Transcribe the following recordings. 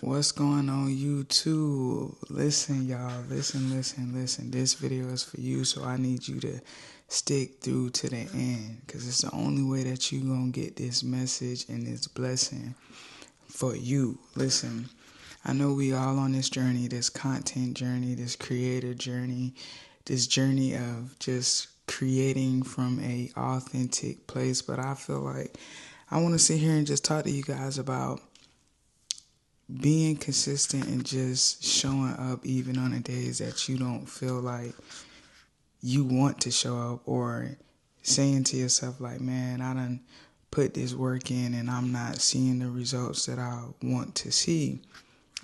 What's going on YouTube? Listen, y'all. Listen. This video is for you, so I need you to stick through to the end because it's the only way that you going to get this message and this blessing for you. Listen, I know we all on this journey, this content journey, this creator journey, this journey of just creating from a authentic place, but I feel like I want to sit here and just talk to you guys about being consistent and just showing up even on the days that you don't feel like you want to show up, or saying to yourself like, man, I done put this work in and I'm not seeing the results that I want to see.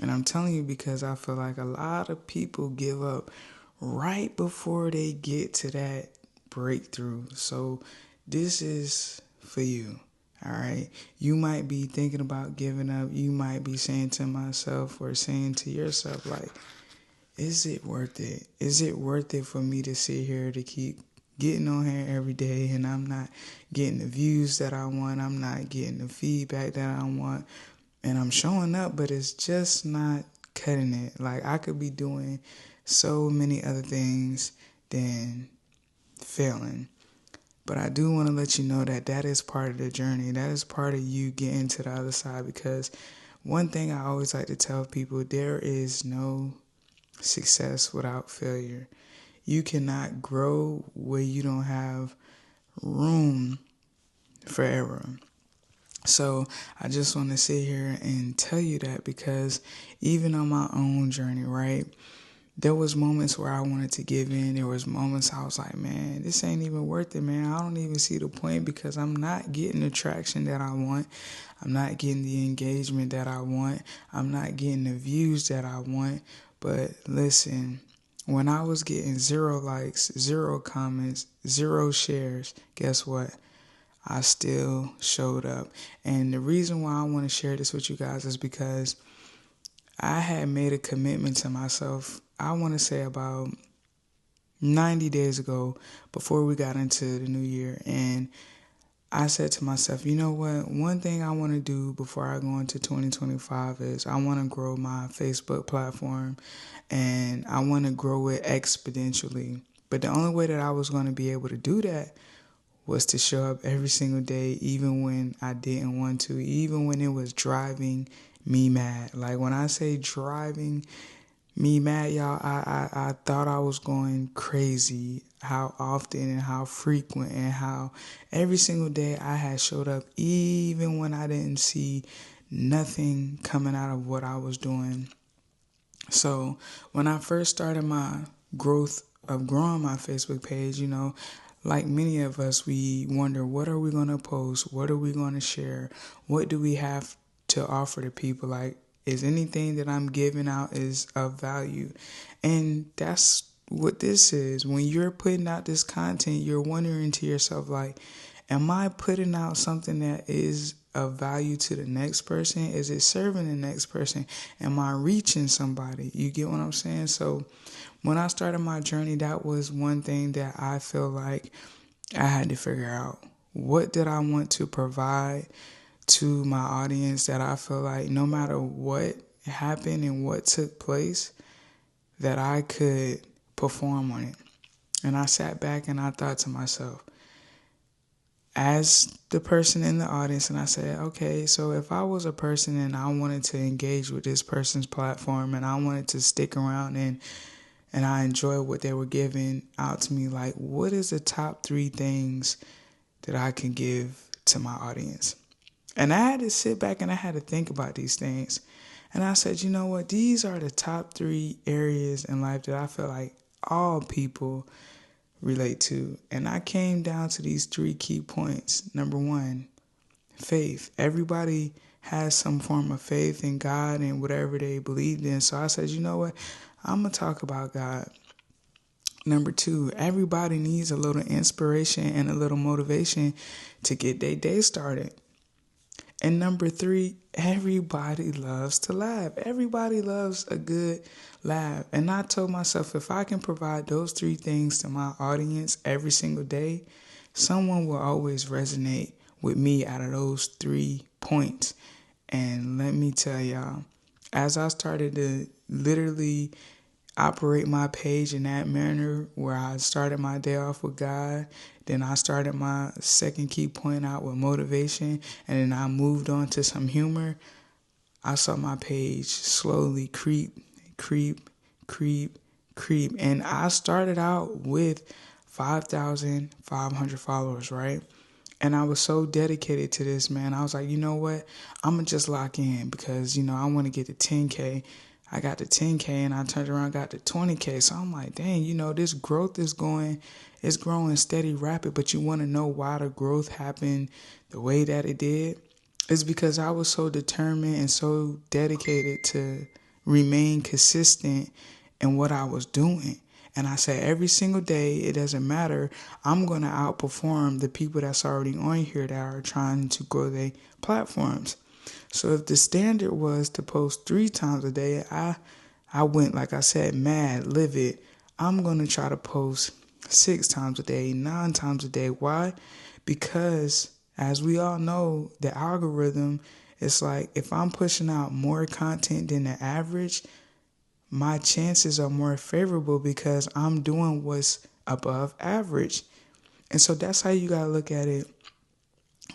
And I'm telling you because I feel like a lot of people give up right before they get to that breakthrough. So this is for you. All right. You might be thinking about giving up. You might be saying to myself or saying to yourself, like, is it worth it? Is it worth it for me to sit here to keep getting on here every day and I'm not getting the views that I want? I'm not getting the feedback that I want. And I'm showing up, but it's just not cutting it. Like, I could be doing so many other things than failing. But I do want to let you know that that is part of the journey. That is part of you getting to the other side, because one thing I always like to tell people, there is no success without failure. You cannot grow where you don't have room for error. So I just want to sit here and tell you that, because even on my own journey, right, there was moments where I wanted to give in. There was moments I was like, man, this ain't even worth it, man. I don't even see the point because I'm not getting the traction that I want. I'm not getting the engagement that I want. I'm not getting the views that I want. But listen, when I was getting 0 likes, 0 comments, 0 shares, guess what? I still showed up. And the reason why I want to share this with you guys is because I had made a commitment to myself, I want to say about 90 days ago, before we got into the new year. And I said to myself, you know what? One thing I want to do before I go into 2025 is I want to grow my Facebook platform, and I want to grow it exponentially. But the only way that I was going to be able to do that was to show up every single day, even when I didn't want to, even when it was driving me mad. Like, when I say driving me mad, y'all, I thought I was going crazy how often and how frequent and how every single day I had showed up, even when I didn't see nothing coming out of what I was doing. So when I first started my growth of growing my Facebook page, like many of us, we wonder, what are we going to post? What are we going to share? What do we have to offer to people? Like, is anything that I'm giving out is of value? And that's what this is. When you're putting out this content, you're wondering to yourself, like, am I putting out something that is of value to the next person? Is it serving the next person? Am I reaching somebody? You get what I'm saying? So when I started my journey, that was one thing that I feel like I had to figure out. What did I want to provide to my audience that I feel like no matter what happened and what took place, that I could perform on it? And I sat back and I thought to myself, as the person in the audience, and I said, okay, so if I was a person and I wanted to engage with this person's platform and I wanted to stick around and I enjoy what they were giving out to me, like, what is the top 3 things that I can give to my audience? And I had to sit back and I had to think about these things. And I said, you know what? These are the top 3 areas in life that I feel like all people relate to. And I came down to these 3 key points. Number 1, faith. Everybody has some form of faith in God and whatever they believed in. So I said, you know what? I'm going to talk about God. Number 2, everybody needs a little inspiration and a little motivation to get their day started. And number 3, everybody loves to laugh. Everybody loves a good laugh. And I told myself, if I can provide those 3 things to my audience every single day, someone will always resonate with me out of those 3 points. And let me tell y'all, as I started to literally operate my page in that manner where I started my day off with God, then I started my second key point out with motivation, and then I moved on to some humor, I saw my page slowly creep, creep, creep. And I started out with 5,500 followers, right? And I was so dedicated to this, man. I was like, you know what? I'm going to just lock in because, I want to get to 10K. I got to 10K and I turned around, got to 20K. So I'm like, dang, this growth it's growing steady, rapid. But you want to know why the growth happened the way that it did? It's because I was so determined and so dedicated to remain consistent in what I was doing. And I said every single day, it doesn't matter, I'm going to outperform the people that's already on here that are trying to grow their platforms. So if the standard was to post 3 times a day, I went, like I said, mad, livid. I'm going to try to post 6 times a day, 9 times a day. Why? Because as we all know, the algorithm is like if I'm pushing out more content than the average, my chances are more favorable because I'm doing what's above average. And so that's how you got to look at it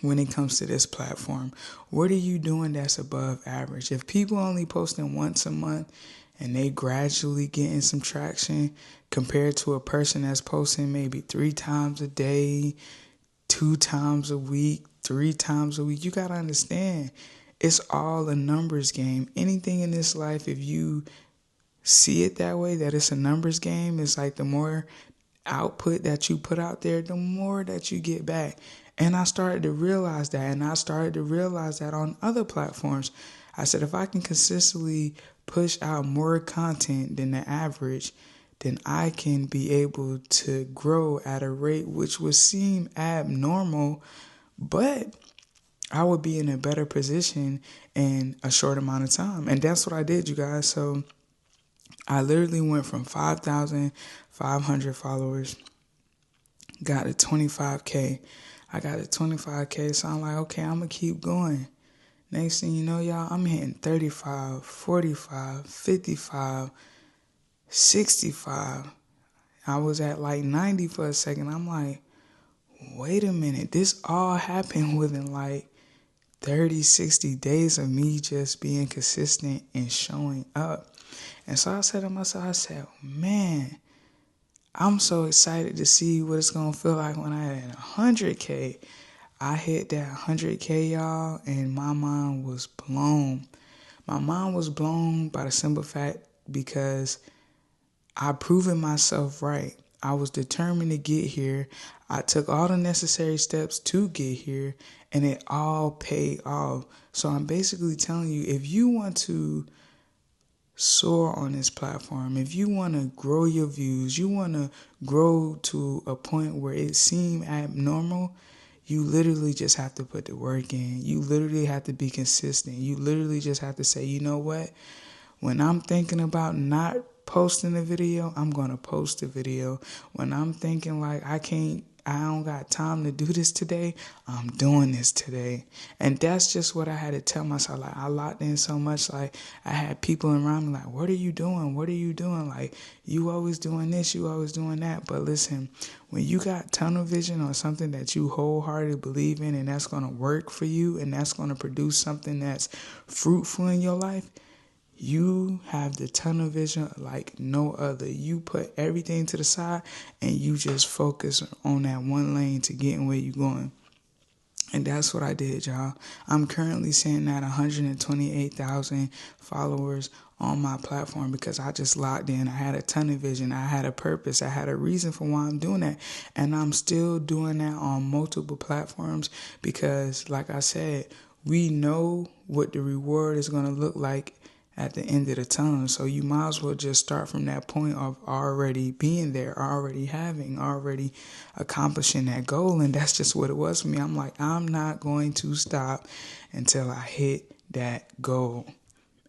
when it comes to this platform. What are you doing that's above average? If people only posting once a month and they gradually getting some traction compared to a person that's posting maybe 3 times a day, 2 times a week, 3 times a week, you got to understand it's all a numbers game. Anything in this life, if you see it that way, that it's a numbers game, it's like the more output that you put out there, the more that you get back. And I started to realize that, and I started to realize that on other platforms. I said, if I can consistently push out more content than the average, then I can be able to grow at a rate which would seem abnormal, but I would be in a better position in a short amount of time. And that's what I did, you guys. So I literally went from 5,500 followers, got to 25K. I got to 25K, so I'm like, okay, I'm going to keep going. Next thing you know, y'all, I'm hitting 35, 45, 55, 65. I was at like 90 for a second. I'm like, wait a minute. This all happened within like 30, 60 days of me just being consistent and showing up. And so I said to myself, man, I'm so excited to see what it's going to feel like when I hit 100K. I hit that 100K, y'all, and my mind was blown. My mind was blown by the simple fact because I proven myself right. I was determined to get here. I took all the necessary steps to get here, and it all paid off. So I'm basically telling you, if you want to soar on this platform, if you want to grow your views, you want to grow to a point where it seems abnormal, you literally just have to put the work in. You literally have to be consistent. You literally just have to say, you know what? When I'm thinking about not posting a video, I'm going to post a video. When I'm thinking like I don't got time to do this today, I'm doing this today. And that's just what I had to tell myself. Like, I locked in so much. Like, I had people around me like, what are you doing? What are you doing? Like, you always doing this, you always doing that. But listen, when you got tunnel vision on something that you wholeheartedly believe in and that's going to work for you and that's going to produce something that's fruitful in your life, you have the tunnel vision like no other. You put everything to the side and you just focus on that one lane to getting where you're going. And that's what I did, y'all. I'm currently sitting at 128,000 followers on my platform because I just locked in. I had a tunnel vision. I had a purpose. I had a reason for why I'm doing that. And I'm still doing that on multiple platforms because, like I said, we know what the reward is going to look like at the end of the tunnel. So you might as well just start from that point of already being there, already accomplishing that goal. And that's just what it was for me. I'm like, I'm not going to stop until I hit that goal.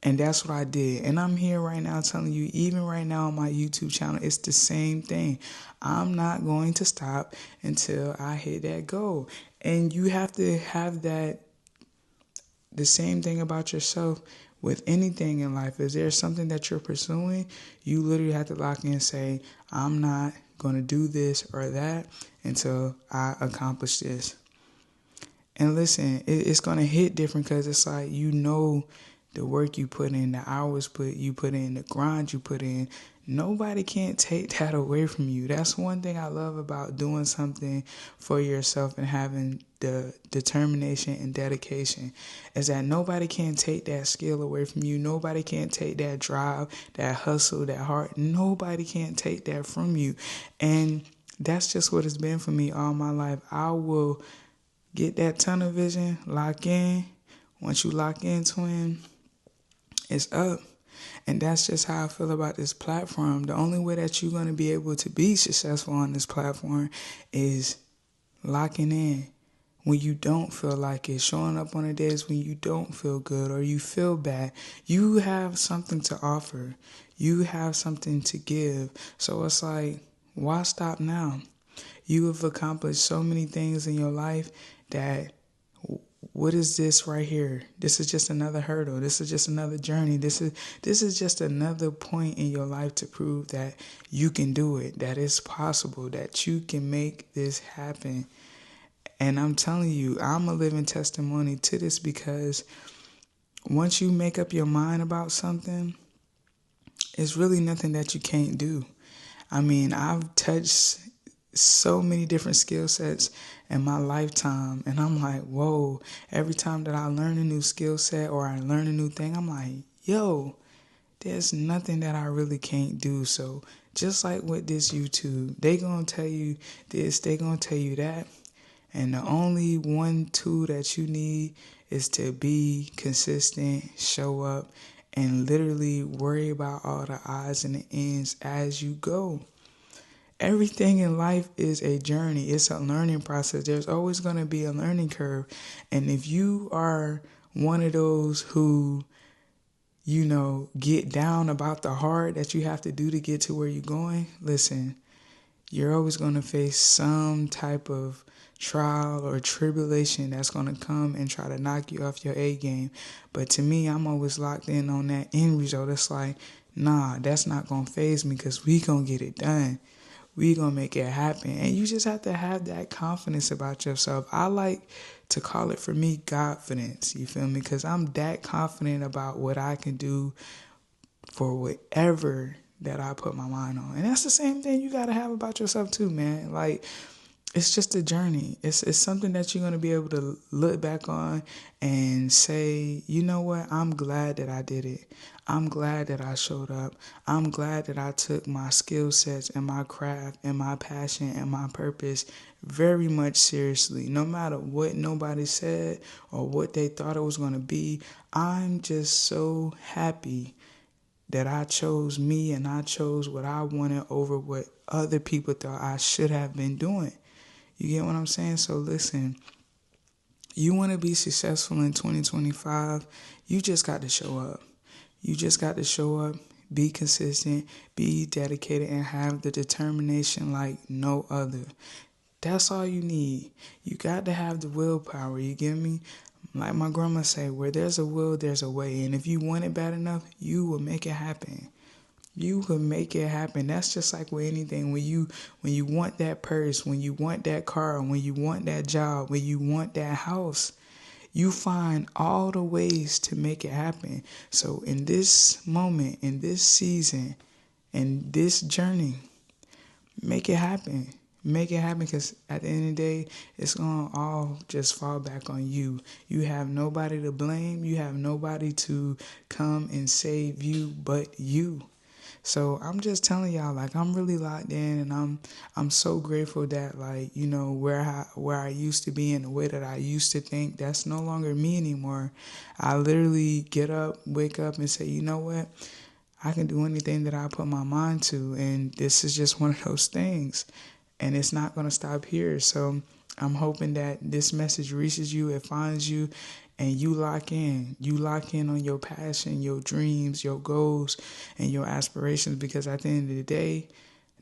And that's what I did. And I'm here right now telling you, even right now on my YouTube channel, it's the same thing. I'm not going to stop until I hit that goal. And you have to have that the same thing about yourself with anything in life, is there something that you're pursuing? You literally have to lock in and say, I'm not going to do this or that until I accomplish this. And listen, it's going to hit different because it's like, the work you put in, the hours you put in, the grind you put in. Nobody can't take that away from you. That's one thing I love about doing something for yourself and having the determination and dedication, is that nobody can take that skill away from you. Nobody can take that drive, that hustle, that heart. Nobody can take that from you. And that's just what it's been for me all my life. I will get that tunnel vision, lock in. Once you lock in, twin, it's up. And that's just how I feel about this platform. The only way that you're going to be able to be successful on this platform is locking in when you don't feel like it, showing up on the days when you don't feel good or you feel bad. You have something to offer. You have something to give. So it's like, why stop now? You have accomplished so many things in your life that, what is this right here? This is just another hurdle. This is just another journey. This is just another point in your life to prove that you can do it, that it's possible, that you can make this happen. And I'm telling you, I'm a living testimony to this, because once you make up your mind about something, it's really nothing that you can't do. I mean, I've touched so many different skill sets in my lifetime, and I'm like, whoa, every time that I learn a new skill set or I learn a new thing, I'm like, yo, there's nothing that I really can't do. So just like with this YouTube, they gonna tell you this, they gonna tell you that, and the only one tool that you need is to be consistent, show up, and literally worry about all the odds and the ends as you go. Everything in life is a journey. It's a learning process. There's always going to be a learning curve. And if you are one of those who, get down about the hard that you have to do to get to where you're going, listen, you're always going to face some type of trial or tribulation that's going to come and try to knock you off your A game. But to me, I'm always locked in on that end result. It's like, nah, that's not going to faze me, because we going to get it done. We going to make it happen. And you just have to have that confidence about yourself. I like to call it, for me, Godfidence. You feel me? Because I'm that confident about what I can do for whatever that I put my mind on. And that's the same thing you got to have about yourself too, man. Like, it's just a journey. It's something that you're going to be able to look back on and say, you know what? I'm glad that I did it. I'm glad that I showed up. I'm glad that I took my skill sets and my craft and my passion and my purpose very much seriously. No matter what nobody said or what they thought it was going to be, I'm just so happy that I chose me and I chose what I wanted over what other people thought I should have been doing. You get what I'm saying? So listen, you want to be successful in 2025, you just got to show up. You just got to show up, be consistent, be dedicated, and have the determination like no other. That's all you need. You got to have the willpower, you get me? Like my grandma say, where there's a will, there's a way. And if you want it bad enough, you will make it happen. You can make it happen. That's just like with anything. When you want that purse, when you want that car, when you want that job, when you want that house, you find all the ways to make it happen. So in this moment, in this season, in this journey, make it happen. Make it happen, because at the end of the day, it's going to all just fall back on you. You have nobody to blame. You have nobody to come and save you but you. So I'm just telling y'all, like, I'm really locked in, and I'm so grateful that, like, where I used to be and the way that I used to think, that's no longer me anymore. I literally get up, wake up, and say, you know what? I can do anything that I put my mind to, and this is just one of those things, and it's not going to stop here. So I'm hoping that this message reaches you, it finds you, and you lock in. You lock in on your passion, your dreams, your goals, and your aspirations, because at the end of the day,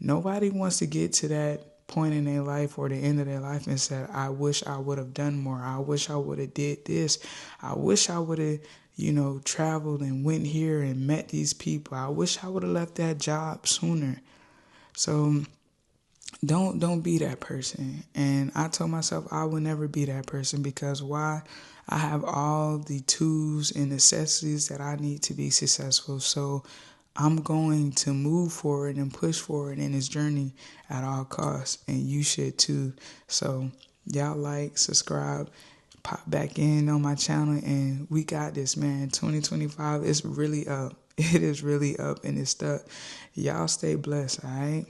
nobody wants to get to that point in their life or the end of their life and said, I wish I would have done more. I wish I would have did this. I wish I would have, traveled and went here and met these people. I wish I would have left that job sooner. So don't be that person. And I told myself I would never be that person, because why? I have all the tools and necessities that I need to be successful. So I'm going to move forward and push forward in this journey at all costs, and you should too. So y'all like, subscribe, pop back in on my channel, and we got this, man. 2025 is really up. It is really up and it's stuck. Y'all stay blessed, all right?